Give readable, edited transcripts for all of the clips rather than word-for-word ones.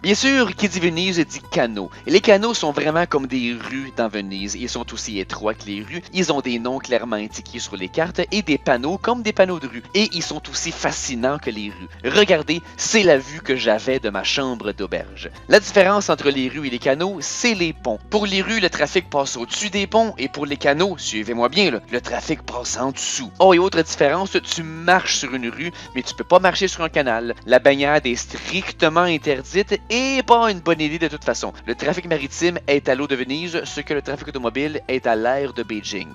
Bien sûr, qui dit Venise dit canaux. Et les canaux sont vraiment comme des rues dans Venise. Ils sont aussi étroits que les rues. Ils ont des noms clairement indiqués sur les cartes et des panneaux comme des panneaux de rue. Et ils sont aussi fascinants que les rues. Regardez, c'est la vue que j'avais de ma chambre d'auberge. La différence entre les rues et les canaux, c'est les ponts. Pour les rues, le trafic passe au-dessus des ponts et pour les canaux, suivez-moi bien, là, le trafic passe en dessous. Oh, et autre différence, tu marches sur une rue, mais tu peux pas marcher sur un canal. La baignade est strictement interdite et pas une bonne idée de toute façon. Le trafic maritime est à l'eau de Venise, ce que le trafic automobile est à l'air de Beijing.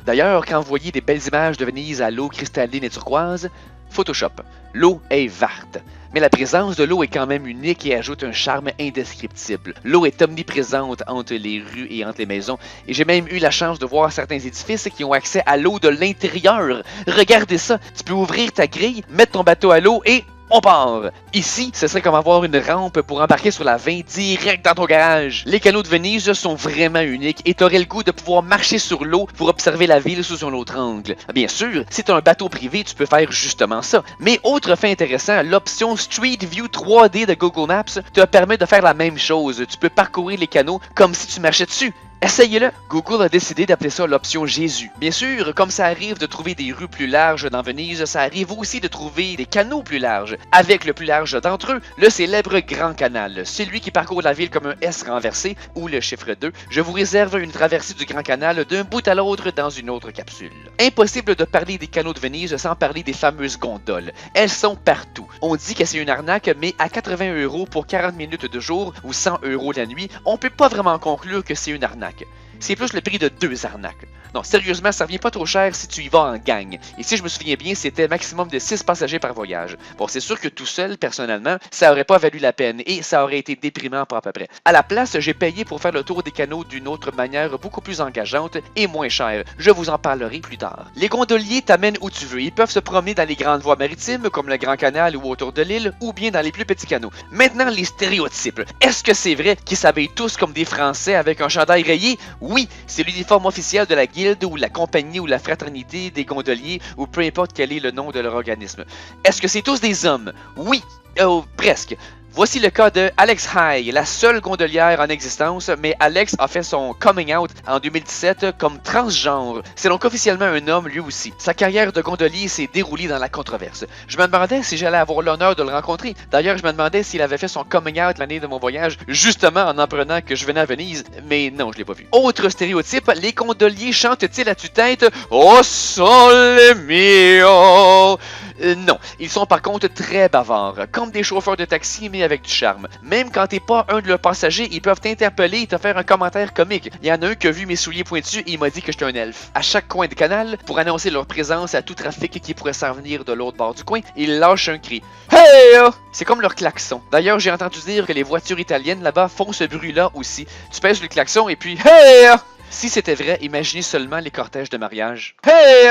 D'ailleurs, quand vous voyez des belles images de Venise à l'eau cristalline et turquoise, Photoshop. L'eau est verte. Mais la présence de l'eau est quand même unique et ajoute un charme indescriptible. L'eau est omniprésente entre les rues et entre les maisons. Et j'ai même eu la chance de voir certains édifices qui ont accès à l'eau de l'intérieur. Regardez ça, tu peux ouvrir ta grille, mettre ton bateau à l'eau et on part! Ici, ce serait comme avoir une rampe pour embarquer sur la 20 direct dans ton garage. Les canaux de Venise sont vraiment uniques et t'aurais le goût de pouvoir marcher sur l'eau pour observer la ville sous un autre angle. Bien sûr, si t'as un bateau privé, tu peux faire justement ça. Mais autre fait intéressant, l'option Street View 3D de Google Maps te permet de faire la même chose. Tu peux parcourir les canaux comme si tu marchais dessus. Essayez-le! Google a décidé d'appeler ça l'option Jésus. Bien sûr, comme ça arrive de trouver des rues plus larges dans Venise, ça arrive aussi de trouver des canaux plus larges. Avec le plus large d'entre eux, le célèbre Grand Canal. Celui qui parcourt la ville comme un S renversé, ou le chiffre 2. Je vous réserve une traversée du Grand Canal d'un bout à l'autre dans une autre capsule. Impossible de parler des canaux de Venise sans parler des fameuses gondoles. Elles sont partout. On dit que c'est une arnaque, mais à 80 € pour 40 minutes de jour ou 100 € la nuit, on peut pas vraiment conclure que c'est une arnaque. C'est plus le prix de 2 arnaques. Non, sérieusement, ça revient pas trop cher si tu y vas en gang. Et si je me souviens bien, c'était maximum de 6 passagers par voyage. Bon, c'est sûr que tout seul, personnellement, ça aurait pas valu la peine et ça aurait été déprimant pour à peu près. À la place, j'ai payé pour faire le tour des canaux d'une autre manière beaucoup plus engageante et moins chère. Je vous en parlerai plus tard. Les gondoliers t'amènent où tu veux. Ils peuvent se promener dans les grandes voies maritimes comme le Grand Canal ou autour de l'île ou bien dans les plus petits canaux. Maintenant, les stéréotypes. Est-ce que c'est vrai qu'ils s'habillent tous comme des Français avec un chandail rayé? Oui, c'est l'uniforme officiel de la guilde ou la compagnie ou la fraternité des gondoliers ou peu importe quel est le nom de leur organisme. Est-ce que c'est tous des hommes? Oui, presque. Voici le cas de Alex High, la seule gondolière en existence, mais Alex a fait son coming out en 2017 comme transgenre. C'est donc officiellement un homme lui aussi. Sa carrière de gondolier s'est déroulée dans la controverse. Je me demandais si j'allais avoir l'honneur de le rencontrer. D'ailleurs, je me demandais s'il avait fait son coming out l'année de mon voyage, justement en apprenant que je venais à Venise, mais non, je l'ai pas vu. Autre stéréotype, les gondoliers chantent-ils à tue-tête « Oh sole mio » Non, ils sont par contre très bavards, comme des chauffeurs de taxi mais avec du charme. Même quand t'es pas un de leurs passagers, ils peuvent t'interpeller et te faire un commentaire comique. Il y en a un qui a vu mes souliers pointus et il m'a dit que j'étais un elfe. À chaque coin du canal, pour annoncer leur présence à tout trafic qui pourrait s'en venir de l'autre bord du coin, ils lâchent un cri. Hey! C'est comme leur klaxon. D'ailleurs, j'ai entendu dire que les voitures italiennes là-bas font ce bruit-là aussi. Tu pèses le klaxon et puis hey! Si c'était vrai, imaginez seulement les cortèges de mariage. Hey!